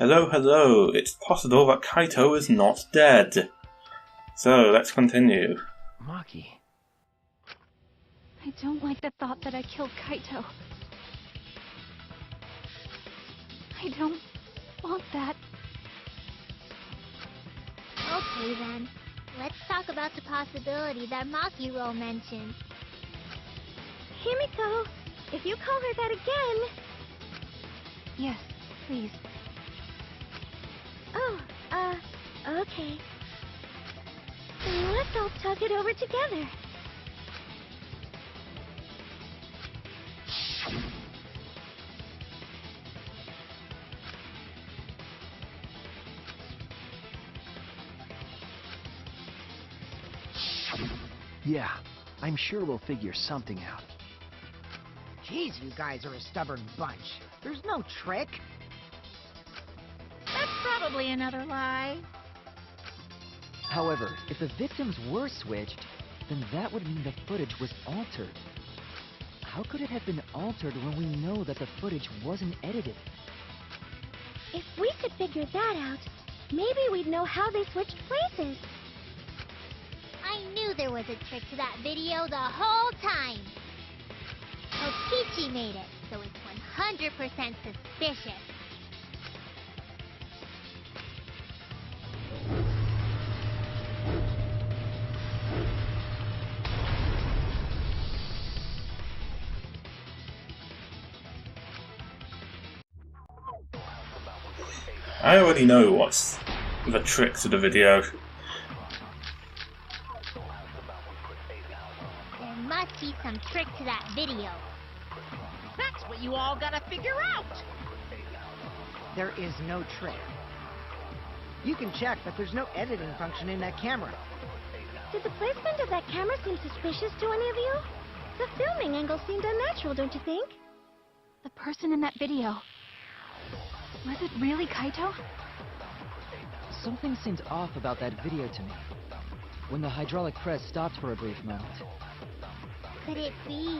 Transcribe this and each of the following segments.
Hello, hello, it's possible that Kaito is not dead. So, let's continue. Maki. I don't like the thought that I killed Kaito. I don't want that. Okay then, let's talk about the possibility that Maki-ro mentioned. Himiko, if you call her that again... Yes, please. Oh, okay. Let's all talk it over together. Yeah, I'm sure we'll figure something out. Jeez, you guys are a stubborn bunch. There's no trick. That's probably another lie. However, if the victims were switched, then that would mean the footage was altered. How could it have been altered when we know that the footage wasn't edited? If we could figure that out, maybe we'd know how they switched places. I knew there was a trick to that video the whole time. Okichi made it, so it's 100% suspicious. I already know what's the trick to the video. There must be some trick to that video. That's what you all gotta figure out. There is no trick. You can check, but there's no editing function in that camera. Did the placement of that camera seem suspicious to any of you? The filming angle seemed unnatural, don't you think? The person in that video... Was it really Kaito? Something seemed off about that video to me. When the hydraulic press stopped for a brief moment. Could it be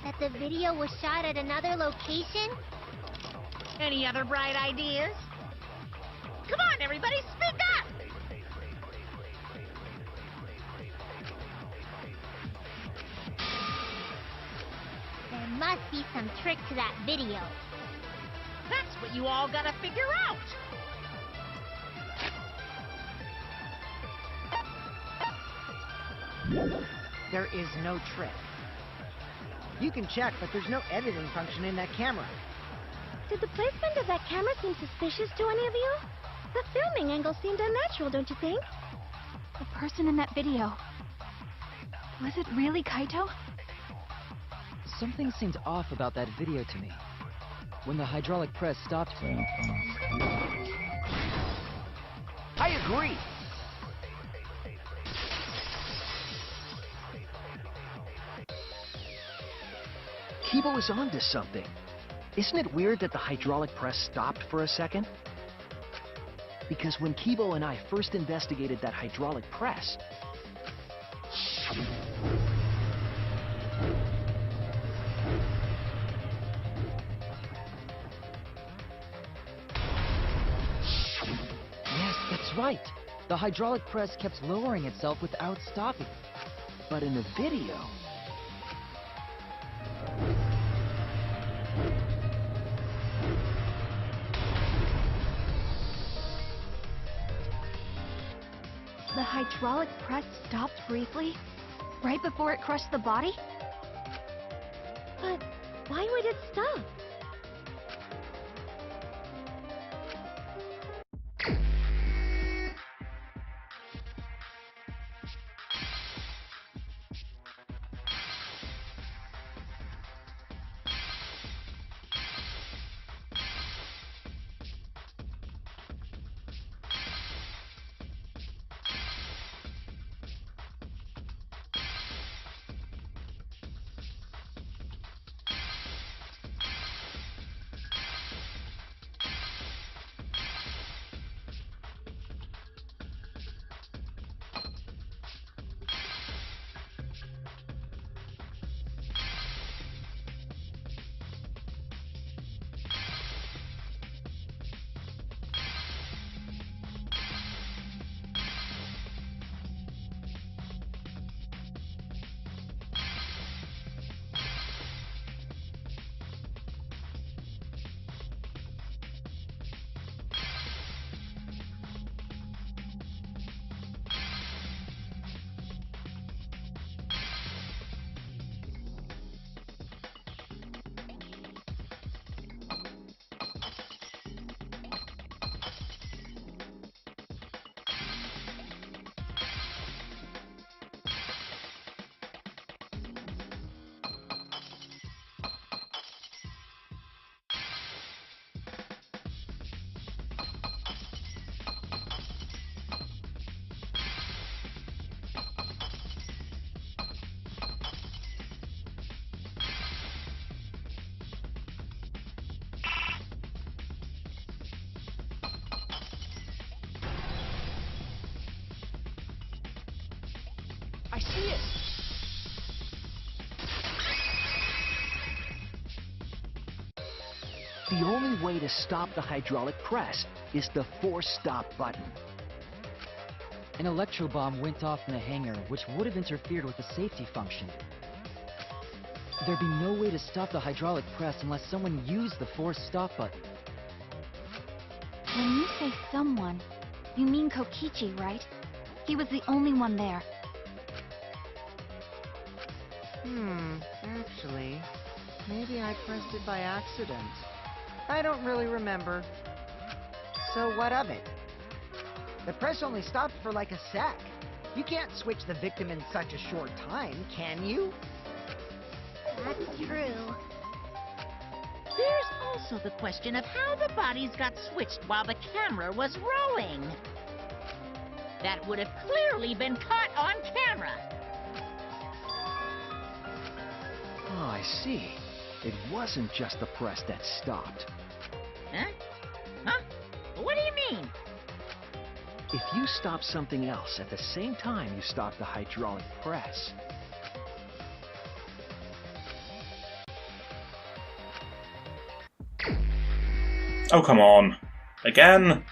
that the video was shot at another location? Any other bright ideas? Come on, everybody, speak up! There must be some trick to that video. That's what you all gotta figure out. There is no trick. You can check, but there's no editing function in that camera. Did the placement of that camera seem suspicious to any of you? The filming angle seemed unnatural, don't you think? The person in that video... Was it really Kaito? Something seemed off about that video to me. When the hydraulic press stopped for... I agree. Kibo is onto something. Isn't it weird that the hydraulic press stopped for a second? Because when Kibo and I first investigated that hydraulic press... Yes, that's right. The hydraulic press kept lowering itself without stopping. But in the video... The hydraulic press stopped briefly, right before it crushed the body? But why would it stop? see it! The only way to stop the hydraulic press is the force stop button. An electro bomb went off in the hangar, which would have interfered with the safety function. There'd be no way to stop the hydraulic press unless someone used the force stop button. When you say someone, you mean Kokichi, right? He was the only one there. Actually, maybe I pressed it by accident. I don't really remember. So what of it? The press only stopped for like a sec. You can't switch the victim in such a short time, can you? That's true. There's also the question of how the bodies got switched while the camera was rolling. That would have clearly been caught on camera. Oh, I see. It wasn't just the press that stopped. Huh? Huh? What do you mean? If you stop something else at the same time you stop the hydraulic press, Oh, come on. Again?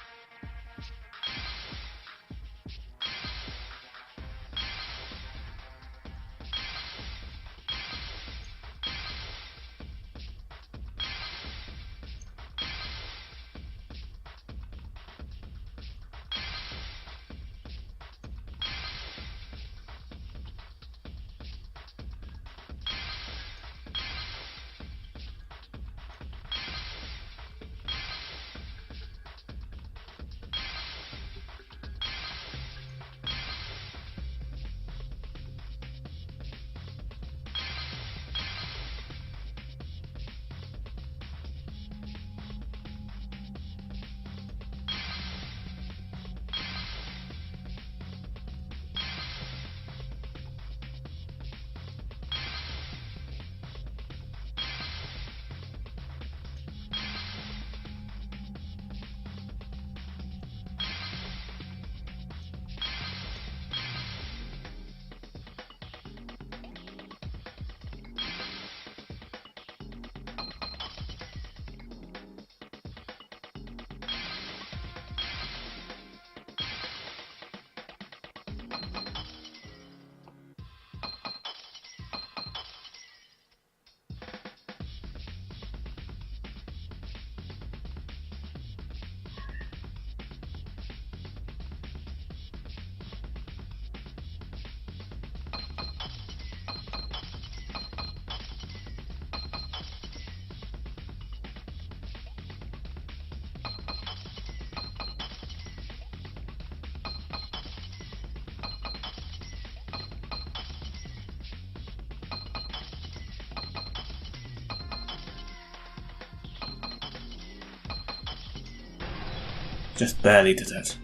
Just barely did it.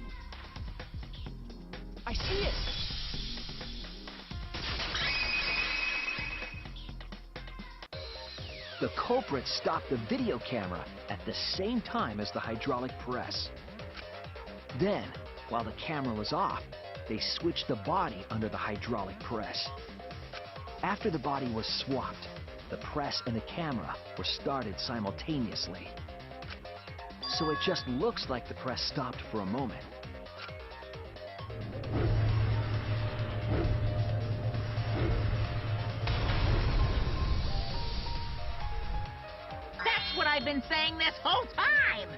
I see it! The culprit stopped the video camera at the same time as the hydraulic press. Then, while the camera was off, they switched the body under the hydraulic press. After the body was swapped, the press and the camera were started simultaneously. So it just looks like the press stopped for a moment. That's what I've been saying this whole time!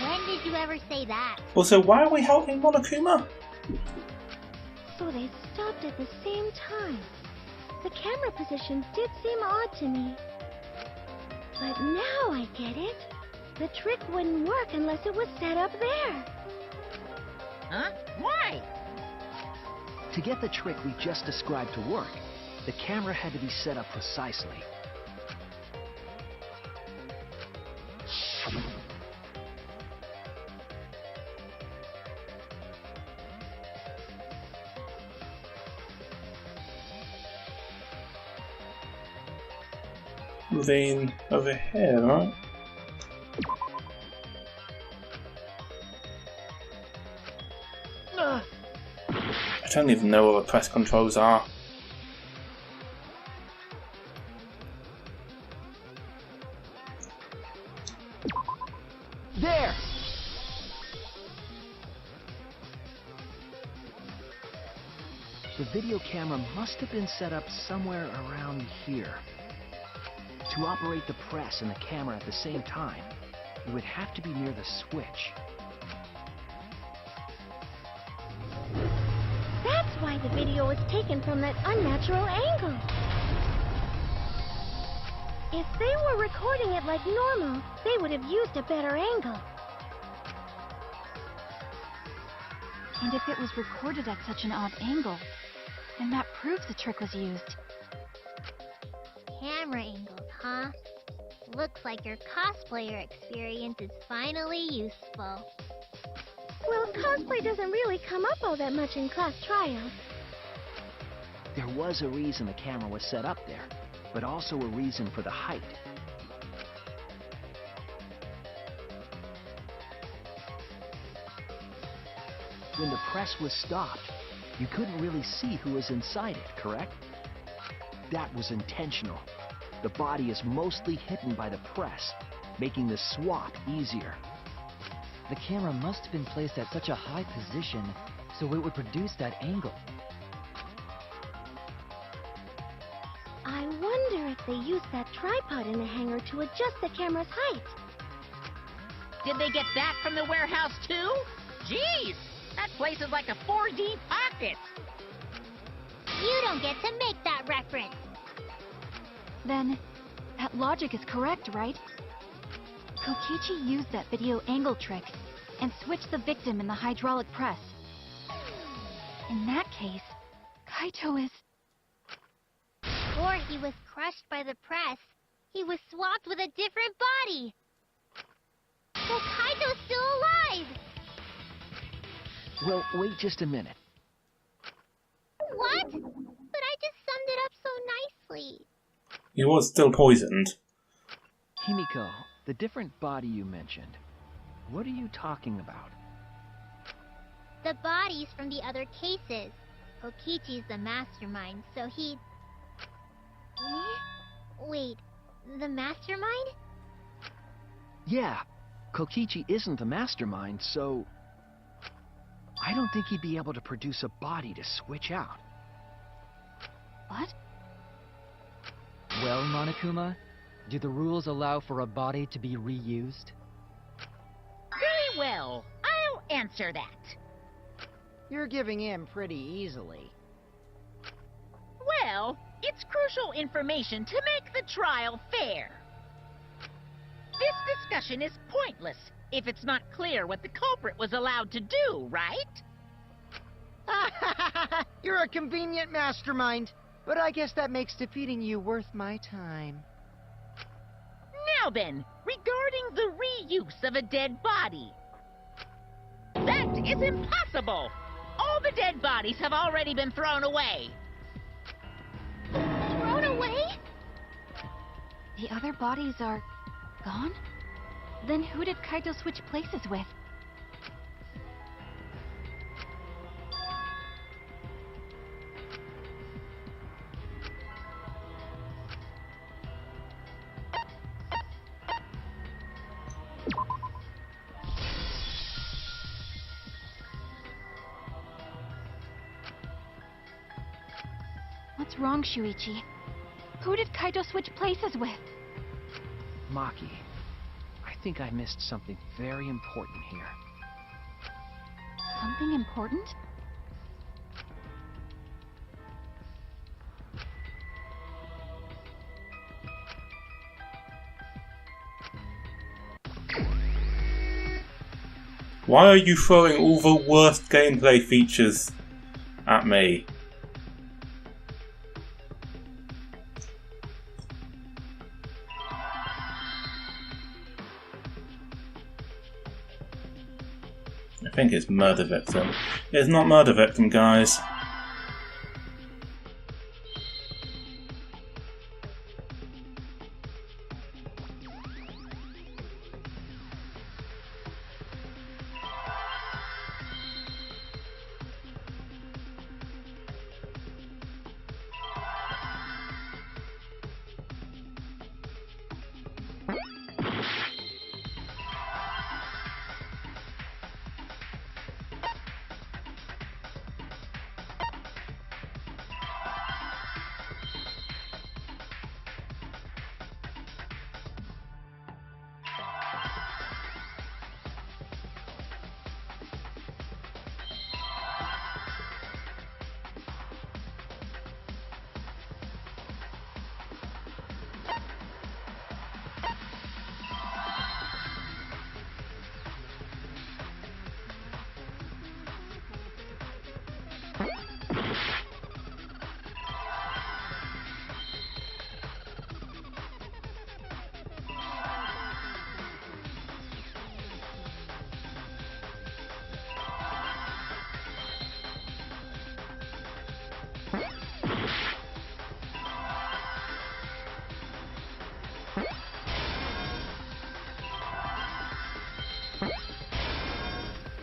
When did you ever say that? Also, why are we helping Monokuma? So they stopped at the same time. The camera positions did seem odd to me. But now I get it. The trick wouldn't work unless it was set up there. Huh? Why? To get the trick we just described to work, the camera had to be set up precisely. Moving over here, right? I don't even know where the press controls are. There! The video camera must have been set up somewhere around here. To operate the press and the camera at the same time, it would have to be near the switch. That's why the video was taken from that unnatural angle. If they were recording it like normal, they would have used a better angle. And if it was recorded at such an odd angle, then that proves the trick was used. Camera angles, huh? Looks like your cosplayer experience is finally useful. Well, cosplay doesn't really come up all that much in class trials. There was a reason the camera was set up there, but also a reason for the height. When the press was stopped, you couldn't really see who was inside it, correct? That was intentional. The body is mostly hidden by the press, making the swap easier. The camera must have been placed at such a high position, so it would produce that angle. I wonder if they used that tripod in the hangar to adjust the camera's height. Did they get that from the warehouse too? Jeez, that place is like a 4D pocket. You don't get to make that reference. Then, that logic is correct, right? Kokichi used that video angle trick and switched the victim in the hydraulic press. In that case, Kaito is... Before he was crushed by the press, he was swapped with a different body. So Kaito's still alive! Well, wait just a minute. What? But I just summed it up so nicely. He was still poisoned. Himiko, the different body you mentioned, what are you talking about? The bodies from the other cases. Kokichi's the mastermind, so he... Wait, the mastermind? Yeah, Kokichi isn't the mastermind, so... I don't think he'd be able to produce a body to switch out. What? Well, Monokuma, do the rules allow for a body to be reused? Very well, I'll answer that. You're giving in pretty easily. Well, it's crucial information to make the trial fair. This discussion is pointless if it's not clear what the culprit was allowed to do, right? You're a convenient mastermind, but I guess that makes defeating you worth my time. Now then, regarding the reuse of a dead body. That is impossible! All the dead bodies have already been thrown away. Thrown away? The other bodies are... gone? Then who did Kaito switch places with? What's wrong, Shuichi? Who did Kaito switch places with? Maki, I think I missed something very important here. Something important? Why are you throwing all the worst gameplay features at me? I think it's murder victim. It's not murder victim, guys.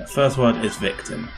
The first word is victim.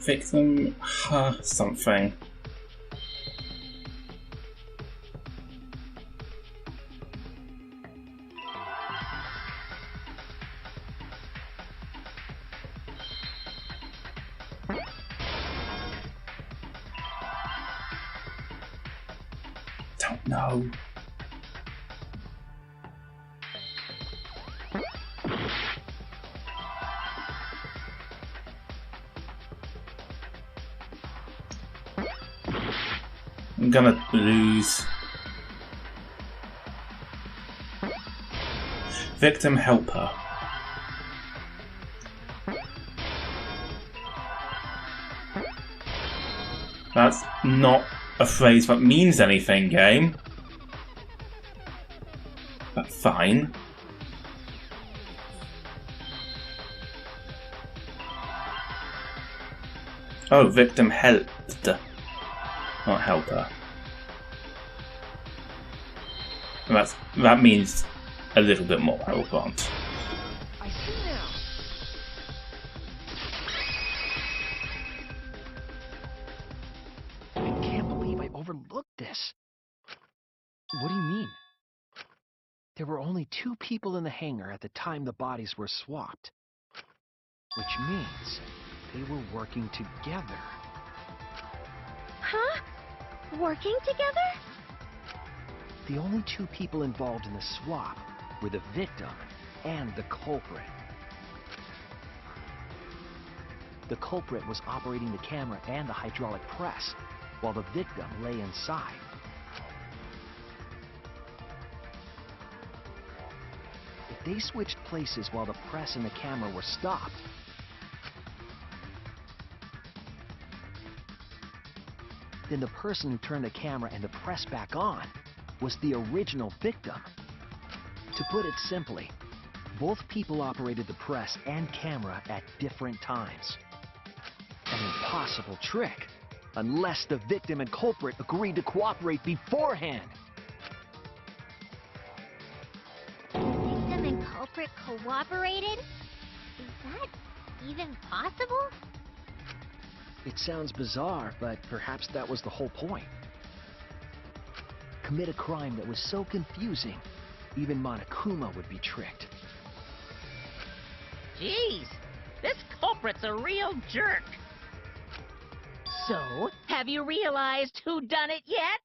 Victim, something. Don't know. I'm gonna lose. Victim helper. That's not a phrase that means anything, game. But fine. Oh, victim helped. Not helper. That means a little bit more, I will grant. I see now. I can't believe I overlooked this. What do you mean? There were only 2 people in the hangar at the time the bodies were swapped. Which means they were working together. Huh? Working together? The only 2 people involved in the swap were the victim and the culprit. The culprit was operating the camera and the hydraulic press, while the victim lay inside. If they switched places while the press and the camera were stopped, then the person who turned the camera and the press back on was the original victim. To put it simply, both people operated the press and camera at different times. An impossible trick, unless the victim and culprit agreed to cooperate beforehand. Victim and culprit cooperated? Is that even possible? It sounds bizarre, but perhaps that was the whole point. Commit a crime that was so confusing, even Monokuma would be tricked. Jeez, this culprit's a real jerk. So, have you realized who done it yet?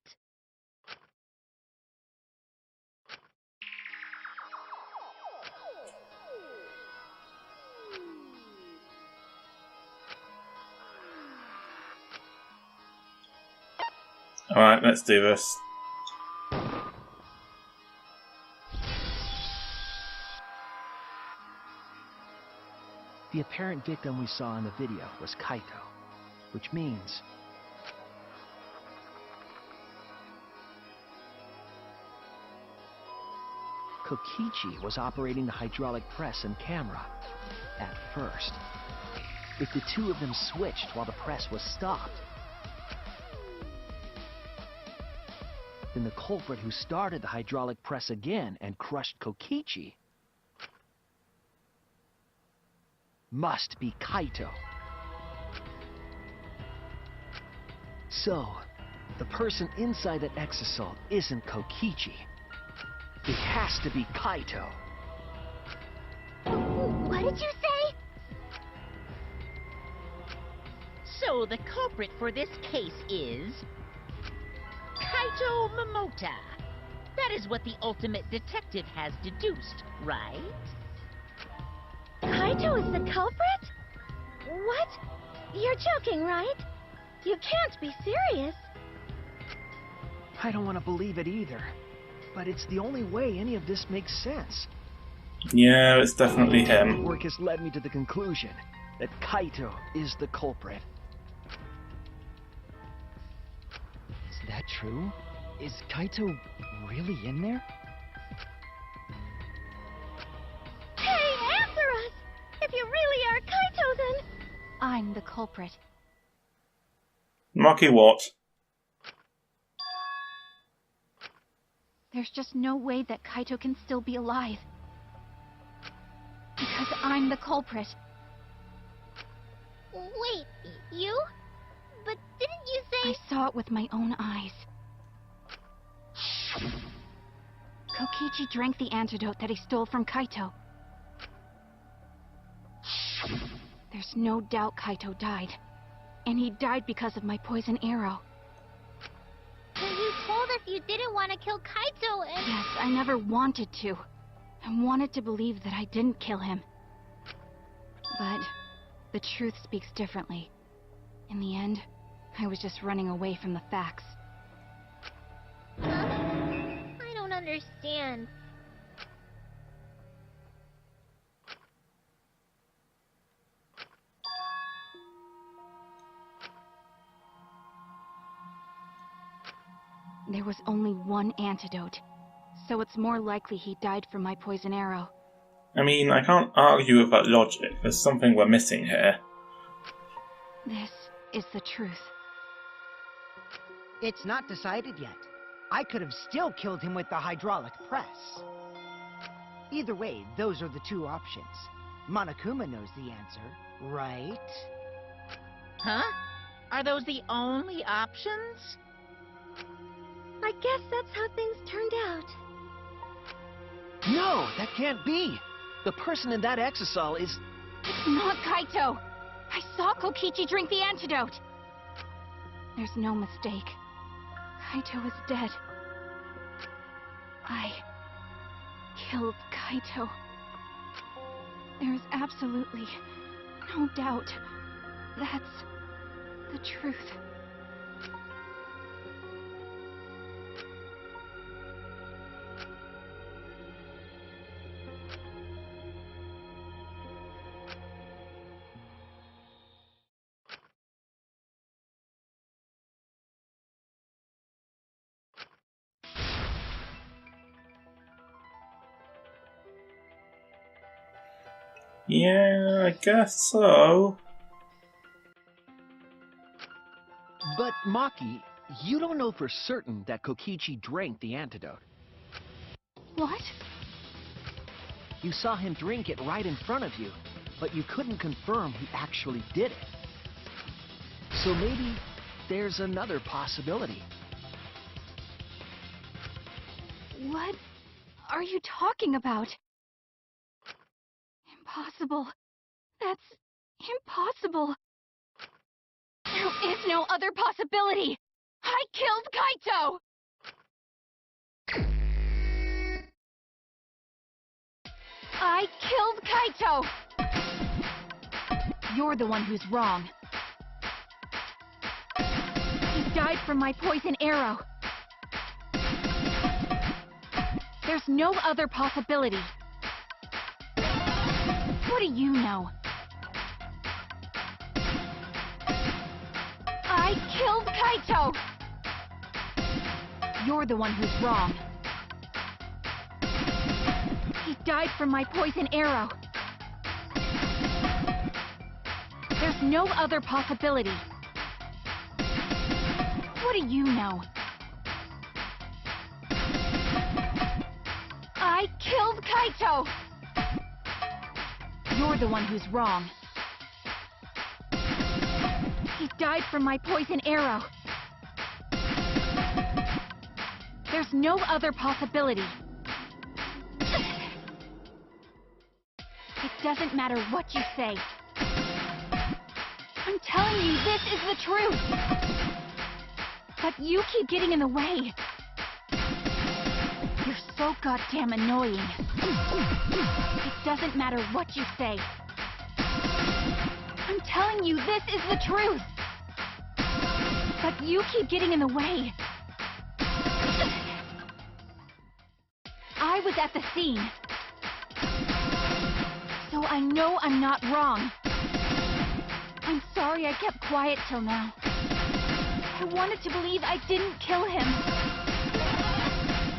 Alright, let's do this. The apparent victim we saw in the video was Kaito, which means Kokichi was operating the hydraulic press and camera at first. If the 2 of them switched while the press was stopped, then the culprit who started the hydraulic press again and crushed Kokichi must be Kaito. So, the person inside that exasalt isn't Kokichi. It has to be Kaito. What did you say? So the culprit for this case is Kaito Momota. That is what the ultimate detective has deduced, right? Kaito Kaito is the culprit? What? You're joking, right? You can't be serious. I don't want to believe it either. But it's the only way any of this makes sense. Yeah, it's definitely him. Work has led me to the conclusion that Kaito is the culprit. Is that true? Is Kaito really in there? Hey, answer us! If you really are Kaito, then... I'm the culprit. Maki what? There's just no way that Kaito can still be alive. Because I'm the culprit. Wait, you? But didn't you say... I saw it with my own eyes. Kokichi drank the antidote that he stole from Kaito. There's no doubt Kaito died. And he died because of my poison arrow. But you told us you didn't want to kill Kaito and... Yes, I never wanted to. I wanted to believe that I didn't kill him. But the truth speaks differently. In the end, I was just running away from the facts. I don't understand. There was only one antidote, so it's more likely he died from my poison arrow. I mean, I can't argue with that logic. There's something we're missing here. This is the truth. It's not decided yet. I could have still killed him with the hydraulic press. Either way, those are the two options. Monokuma knows the answer, right? Huh? Are those the only options? I guess that's how things turned out. No, that can't be. The person in that exisal is... It's not Kaito! I saw Kokichi drink the antidote! There's no mistake. Kaito is dead. I killed Kaito. There's absolutely no doubt. That's the truth. Yeah, I guess so. But, Maki, you don't know for certain that Kokichi drank the antidote. What? You saw him drink it right in front of you, but you couldn't confirm he actually did it. So maybe there's another possibility. What are you talking about? Impossible. That's impossible. There is no other possibility. I killed Kaito! I killed Kaito! You're the one who's wrong. He died from my poison arrow. There's no other possibility. What do you know? I killed Kaito! You're the one who's wrong. He died from my poison arrow. There's no other possibility. What do you know? I killed Kaito! You're the one who's wrong. He died from my poison arrow. There's no other possibility. It doesn't matter what you say. I'm telling you, this is the truth. But you keep getting in the way. You're so goddamn annoying. It doesn't matter what you say. I'm telling you, this is the truth. But you keep getting in the way. I was at the scene. So I know I'm not wrong. I'm sorry I kept quiet till now. I wanted to believe I didn't kill him.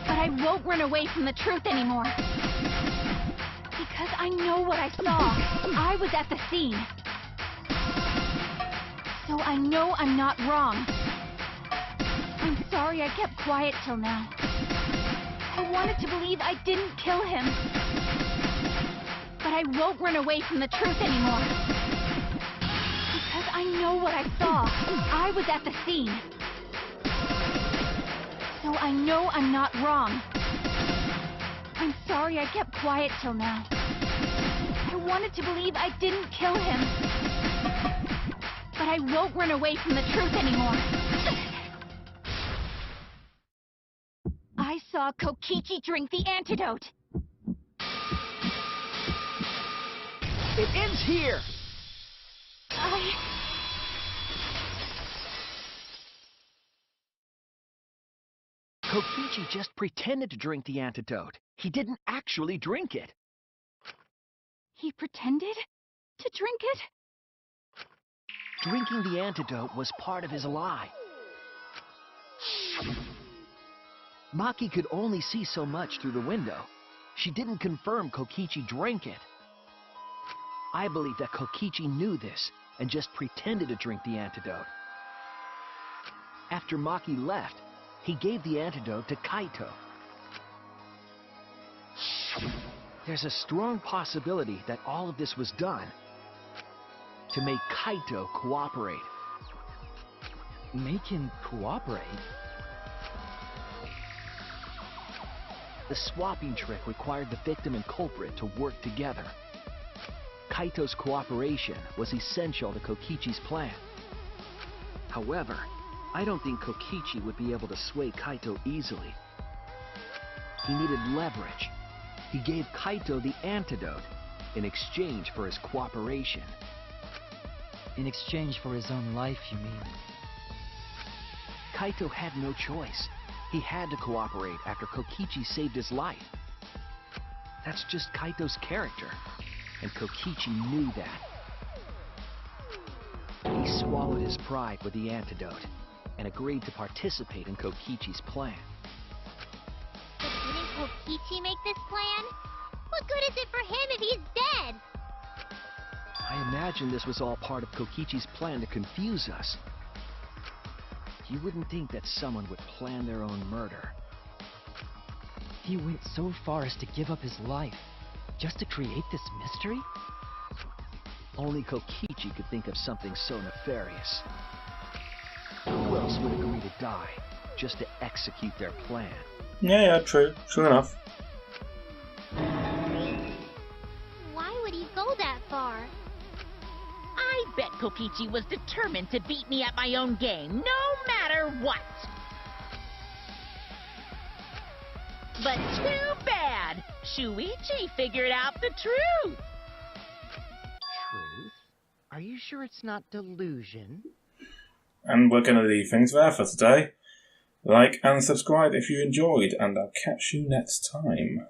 But I won't run away from the truth anymore. Because I know what I saw. I was at the scene. So I know I'm not wrong. I'm sorry I kept quiet till now. I wanted to believe I didn't kill him. But I won't run away from the truth anymore. Because I know what I saw. I was at the scene. So I know I'm not wrong. I'm sorry I kept quiet till now. I wanted to believe I didn't kill him. But I won't run away from the truth anymore. I saw Kokichi drink the antidote. It ends here! Kokichi just pretended to drink the antidote. He didn't actually drink it. He pretended to drink it? Drinking the antidote was part of his lie. Maki could only see so much through the window. She didn't confirm Kokichi drank it. I believe that Kokichi knew this and just pretended to drink the antidote. After Maki left, he gave the antidote to Kaito. There's a strong possibility that all of this was done to make Kaito cooperate. Make him cooperate? The swapping trick required the victim and culprit to work together. Kaito's cooperation was essential to Kokichi's plan. However, I don't think Kokichi would be able to sway Kaito easily. He needed leverage. He gave Kaito the antidote in exchange for his cooperation. In exchange for his own life, you mean? Kaito had no choice. He had to cooperate after Kokichi saved his life. That's just Kaito's character, and Kokichi knew that. He swallowed his pride with the antidote and agreed to participate in Kokichi's plan. But didn't Kokichi make this plan? What good is it for him if he's dead? I imagine this was all part of Kokichi's plan to confuse us. You wouldn't think that someone would plan their own murder. He went so far as to give up his life, just to create this mystery? Only Kokichi could think of something so nefarious. Who else would agree to die, just to execute their plan? Yeah, true. True enough. Why would he go that far? I bet Kokichi was determined to beat me at my own game, no matter what. But too bad! Shuichi figured out the truth! Truth? Are you sure it's not delusion? And we're going to leave things there for today. Like and subscribe if you enjoyed, and I'll catch you next time.